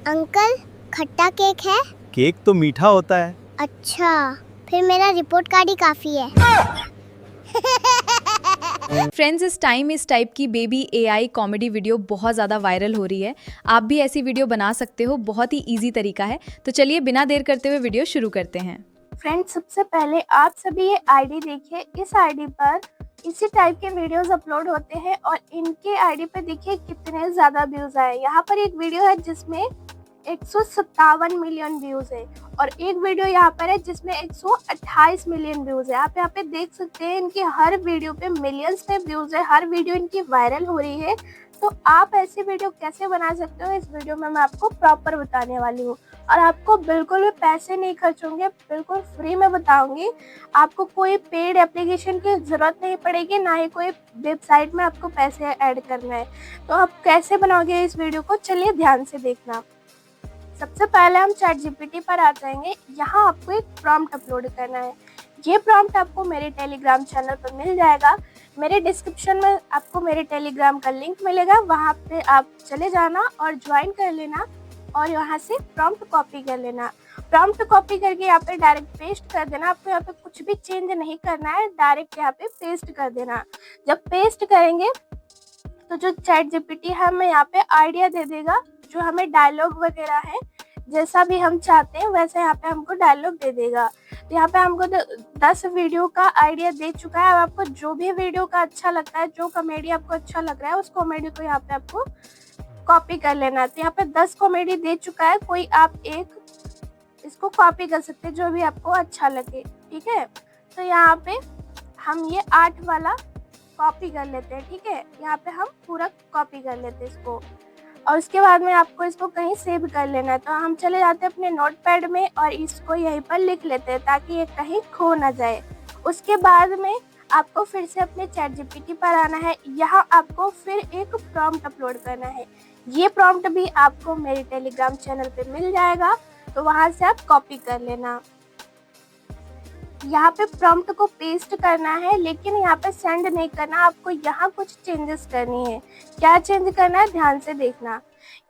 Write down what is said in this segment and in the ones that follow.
Uncle, खट्टा cake है? Cake तो मीठा होता है। अच्छा, फिर मेरा रिपोर्ट कार्ड ही काफी है। फ्रेंड्स, इस टाइप की बेबी एआई कॉमेडी वीडियो बहुत ज़्यादा वायरल हो रही है। आप भी ऐसी वीडियो बना सकते हो, बहुत ही इजी तरीका है। तो चलिए बिना देर करते हुए वीडियो शुरू करते हैं। फ्रेंड्स, सबसे पहले आप सभी ये आईडी देखिए। इस आईडी पर इसी टाइप के वीडियोस अपलोड होते हैं और इनके आईडी पे देखिए कितने ज़्यादा व्यूज़ आए। यहाँ पर एक वीडियो है जिसमें 157 मिलियन व्यूज़ है और एक वीडियो यहाँ पर है जिसमें 128 मिलियन व्यूज़ है। आप यहाँ पे देख सकते हैं इनकी हर वीडियो पे मिलियंस में व्यूज़ है, हर वीडियो इनकी वायरल हो रही है। तो आप ऐसी वीडियो कैसे बना सकते हो, इस वीडियो में मैं आपको प्रॉपर बताने वाली हूँ और आपको बिल्कुल भी पैसे नहीं खर्च होंगे, बिल्कुल फ्री में बताऊंगी। आपको कोई पेड एप्लीकेशन की ज़रूरत नहीं पड़ेगी, ना ही कोई वेबसाइट में आपको पैसे ऐड करना है। तो आप कैसे बनाओगे इस वीडियो को, चलिए ध्यान से देखना। सबसे पहले हम ChatGPT पर आ जाएंगे। यहाँ आपको एक प्रॉम्प्ट अपलोड करना है। ये प्रॉम्प्ट आपको मेरे टेलीग्राम चैनल पर मिल जाएगा। मेरे डिस्क्रिप्शन में आपको मेरे टेलीग्राम का लिंक मिलेगा, वहाँ पे आप चले जाना और ज्वाइन कर लेना और यहाँ से प्रॉम्प्ट कॉपी कर लेना। प्रॉम्प्ट कॉपी करके यहाँ पे डायरेक्ट पेस्ट कर देना। आपको यहाँ पे कुछ भी चेंज नहीं करना है, डायरेक्ट यहाँ पे पेस्ट कर देना। जब पेस्ट करेंगे तो जो ChatGPT है हमें यहाँ पे आइडिया दे देगा, जो हमें डायलॉग वगैरह है जैसा भी हम चाहते हैं वैसा यहाँ पे हमको डायलॉग दे देगा। तो यहाँ पे हमको 10 वीडियो का आइडिया दे चुका है। अब आपको जो भी वीडियो का अच्छा लगता है, जो कॉमेडी आपको अच्छा लग रहा है, उस कॉमेडी को यहाँ पे आपको कॉपी कर लेना है। तो यहाँ पे 10 कॉमेडी दे चुका है, कोई आप एक इसको कॉपी कर सकते हैं जो भी आपको अच्छा लगे, ठीक है। तो यहाँ पे हम ये 8 वाला कॉपी कर लेते हैं, ठीक है। यहाँ पे हम पूरा कॉपी कर लेते हैं इसको और उसके बाद में आपको इसको कहीं सेव कर लेना है। तो हम चले जाते हैं अपने नोटपैड में और इसको यहीं पर लिख लेते हैं ताकि ये कहीं खो ना जाए। उसके बाद में आपको फिर से अपने ChatGPT पर आना है। यहाँ आपको फिर एक प्रॉम्प्ट अपलोड करना है। ये प्रॉम्प्ट भी आपको मेरे टेलीग्राम चैनल पे मिल जाएगा, तो वहाँ से आप कॉपी कर लेना। यहाँ पे प्रॉम्प्ट को पेस्ट करना है, लेकिन यहाँ पे सेंड नहीं करना। आपको यहाँ कुछ चेंजेस करनी है। क्या चेंज करना है, ध्यान से देखना।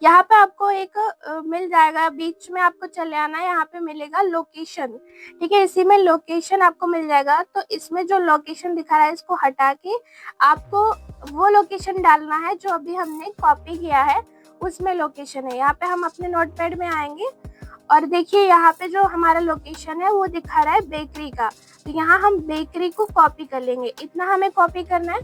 यहाँ पे आपको एक मिल जाएगा, बीच में आपको चले आना है। यहाँ पे मिलेगा लोकेशन, ठीक है। इसी में लोकेशन आपको मिल जाएगा। तो इसमें जो लोकेशन दिखा रहा है इसको हटा के आपको वो लोकेशन डालना है जो अभी हमने कॉपी किया है, उसमें लोकेशन है। यहाँ पे हम अपने नोटपैड में आएंगे और देखिए यहाँ पे जो हमारा लोकेशन है वो दिखा रहा है बेकरी का। तो यहाँ हम बेकरी को कॉपी कर लेंगे, इतना हमें कॉपी करना है।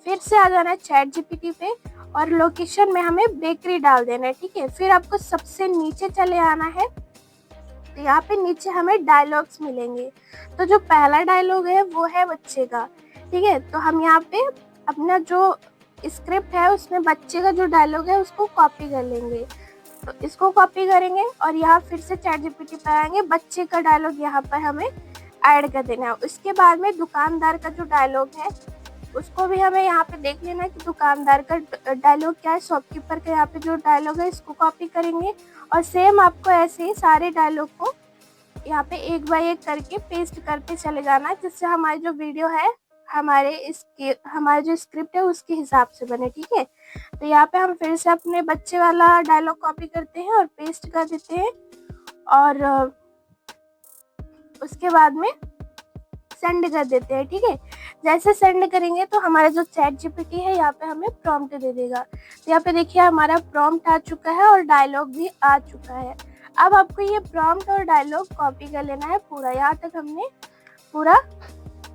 फिर से आ जाना है ChatGPT पे और लोकेशन में हमें बेकरी डाल देना है, ठीक है। फिर आपको सबसे नीचे चले आना है। तो यहाँ पे नीचे हमें डायलॉग्स मिलेंगे। तो जो पहला डायलॉग है वो है बच्चे का, ठीक है। तो हम यहाँ पे अपना जो स्क्रिप्ट है उसमें बच्चे का जो डायलॉग है उसको कॉपी कर लेंगे। तो इसको कॉपी करेंगे और यहाँ फिर से ChatGPT पर आएंगे। बच्चे का डायलॉग यहाँ पर हमें ऐड कर देना है। उसके बाद में दुकानदार का जो डायलॉग है उसको भी हमें यहाँ पे देख लेना है कि दुकानदार का डायलॉग क्या है। शॉपकीपर का यहाँ पे जो डायलॉग है इसको कॉपी करेंगे और सेम आपको ऐसे ही सारे डायलॉग को यहाँ पे एक बाय एक करके पेस्ट करते चले जाना है, जिससे हमारी जो वीडियो है हमारे जो स्क्रिप्ट है उसके हिसाब से बने, ठीक है। तो यहाँ पे हम फिर से अपने बच्चे वाला डायलॉग कॉपी करते हैं और पेस्ट कर देते हैं और उसके बाद में सेंड कर देते हैं, ठीक है। जैसे सेंड करेंगे तो हमारा जो ChatGPT है यहाँ पे हमें प्रॉम्प्ट दे देगा। तो यहाँ पे देखिए हमारा प्रॉम्प्ट आ चुका है और डायलॉग भी आ चुका है। अब आपको ये प्रॉम्प्ट और डायलॉग कॉपी कर लेना है पूरा। यहाँ तक हमने पूरा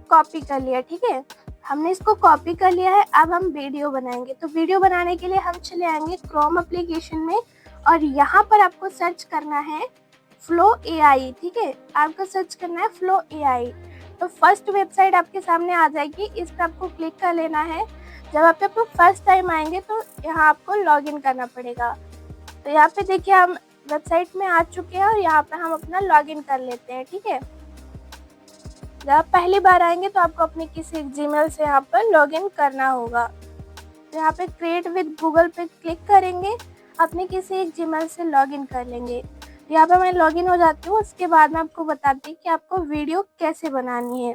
कॉपी कर लिया, ठीक है। हमने इसको कॉपी कर लिया है। अब हम वीडियो बनाएंगे। तो वीडियो बनाने के लिए हम चले आएंगे क्रोम एप्लीकेशन में और यहाँ पर आपको सर्च करना है Flow AI, ठीक है। आपको सर्च करना है Flow AI। तो फर्स्ट वेबसाइट आपके सामने आ जाएगी, इस पर आपको क्लिक कर लेना है। जब आप पे फर्स्ट टाइम आएंगे तो यहाँ आपको लॉगिन करना पड़ेगा। तो यहाँ पे देखिए हम वेबसाइट में आ चुके हैं और यहाँ पे हम अपना लॉगिन कर लेते हैं, ठीक है। जब आप पहली बार आएंगे तो आपको अपने किसी एक जीमेल से यहाँ पर लॉगिन करना होगा। तो यहाँ पे क्रिएट विद गूगल पे क्लिक करेंगे, अपने किसी एक जीमेल से लॉगिन कर लेंगे। तो यहाँ पे मैं लॉगिन हो जाती हूँ। उसके बाद मैं आपको बताती हूँ कि आपको वीडियो कैसे बनानी है।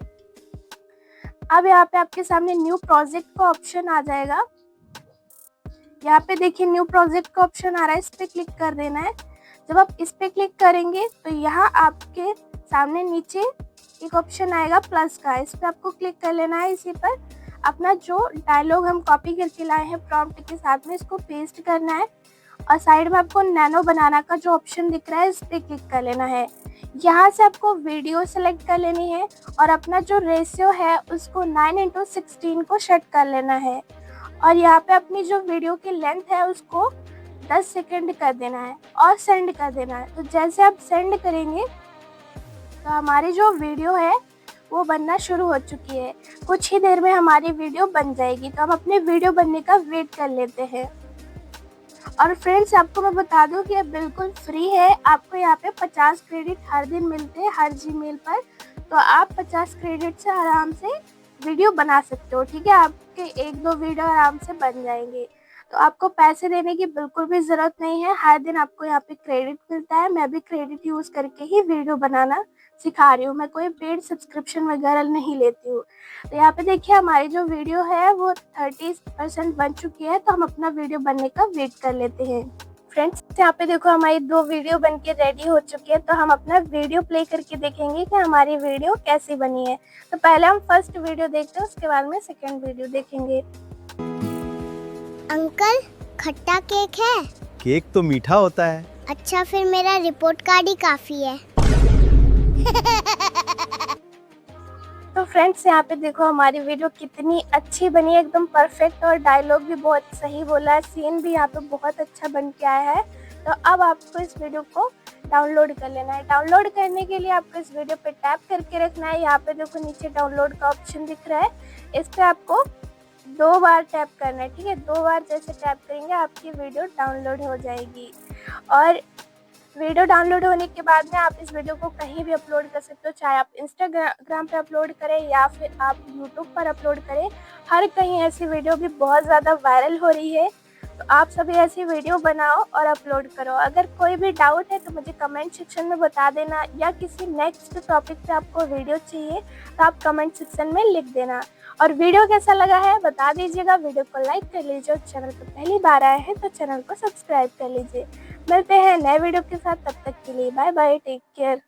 अब यहाँ पे आपके सामने न्यू प्रोजेक्ट का ऑप्शन आ जाएगा। यहाँ पे देखिए न्यू प्रोजेक्ट का ऑप्शन आ रहा है, इस पे क्लिक कर देना है। जब आप इस पे क्लिक करेंगे तो यहाँ आपके सामने नीचे एक ऑप्शन आएगा प्लस का, इस पे आपको क्लिक कर लेना है। इसी पर अपना जो डायलॉग हम कॉपी करके लाए हैं प्रॉम्प्ट के साथ में, इसको पेस्ट करना है और साइड में आपको नैनो बनाना का जो ऑप्शन दिख रहा है इस पे क्लिक कर लेना है। यहाँ से आपको वीडियो सेलेक्ट कर लेनी है और अपना जो रेशियो है उसको 9:16 को सेट कर लेना है और यहाँ पे अपनी जो वीडियो की लेंथ है उसको 10 सेकंड कर देना है और सेंड कर देना है। तो जैसे आप सेंड करेंगे तो हमारी जो वीडियो है वो बनना शुरू हो चुकी है। कुछ ही देर में हमारी वीडियो बन जाएगी, तो हम अपने वीडियो बनने का वेट कर लेते हैं। और फ्रेंड्स, आपको मैं बता दूं कि ये बिल्कुल फ्री है। आपको यहाँ पे 50 क्रेडिट हर दिन मिलते हैं हर जीमेल पर, तो आप 50 क्रेडिट से आराम से वीडियो बना सकते हो। ठीक है, आपके 1-2 वीडियो आराम से बन जाएंगे। तो आपको पैसे देने की बिल्कुल भी ज़रूरत नहीं है, हर दिन आपको यहाँ पे क्रेडिट मिलता है। मैं भी क्रेडिट यूज़ करके ही वीडियो बनाना सिखा रही हूँ, मैं कोई पेड सब्सक्रिप्शन वगैरह नहीं लेती हूँ। तो यहाँ पे देखिए हमारी जो वीडियो है वो 30% बन चुकी है, तो हम अपना वीडियो बनने का वेट कर लेते हैं। फ्रेंड्स, यहाँ पे देखो हमारी 2 वीडियो बन के रेडी हो चुकी है, तो हम अपना वीडियो प्ले करके देखेंगे कि हमारी वीडियो कैसी बनी है। तो पहले हम फर्स्ट वीडियो देखते हैं, उसके बाद में सेकेंड वीडियो देखेंगे। अंकल, खट्टा केक है? केक तो मीठा होता है। अच्छा, फिर मेरा रिपोर्ट कार्ड ही काफी है। तो फ्रेंड्स, यहाँ पे देखो हमारी वीडियो कितनी अच्छी बनी है, एकदम परफेक्ट, और डायलॉग भी बहुत सही बोला है, सीन भी यहाँ पे बहुत अच्छा बन के आया है। तो अब आपको इस वीडियो को डाउनलोड कर लेना है। डाउनलोड करने के लिए आपको इस वीडियो पे टैप करके रखना है। यहाँ पे देखो नीचे डाउनलोड का ऑप्शन दिख रहा है, इस पे आपको 2 बार टैप करना है। ठीक है, 2 बार जैसे टैप करेंगे आपकी वीडियो डाउनलोड हो जाएगी। और वीडियो डाउनलोड होने के बाद में आप इस वीडियो को कहीं भी अपलोड कर सकते हो, चाहे आप इंस्टाग्राम पे अपलोड करें या फिर आप यूट्यूब पर अपलोड करें। हर कहीं ऐसी वीडियो भी बहुत ज़्यादा वायरल हो रही है, तो आप सभी ऐसी वीडियो बनाओ और अपलोड करो। अगर कोई भी डाउट है तो मुझे कमेंट सेक्शन में बता देना, या किसी नेक्स्ट टॉपिक पे आपको वीडियो चाहिए तो आप कमेंट सेक्शन में लिख देना। और वीडियो कैसा लगा है बता दीजिएगा। वीडियो को लाइक कर लीजिए और चैनल पर पहली बार आए हैं तो चैनल को सब्सक्राइब कर लीजिए। मिलते हैं नए वीडियो के साथ, तब तक के लिए बाय बाय, टेक केयर।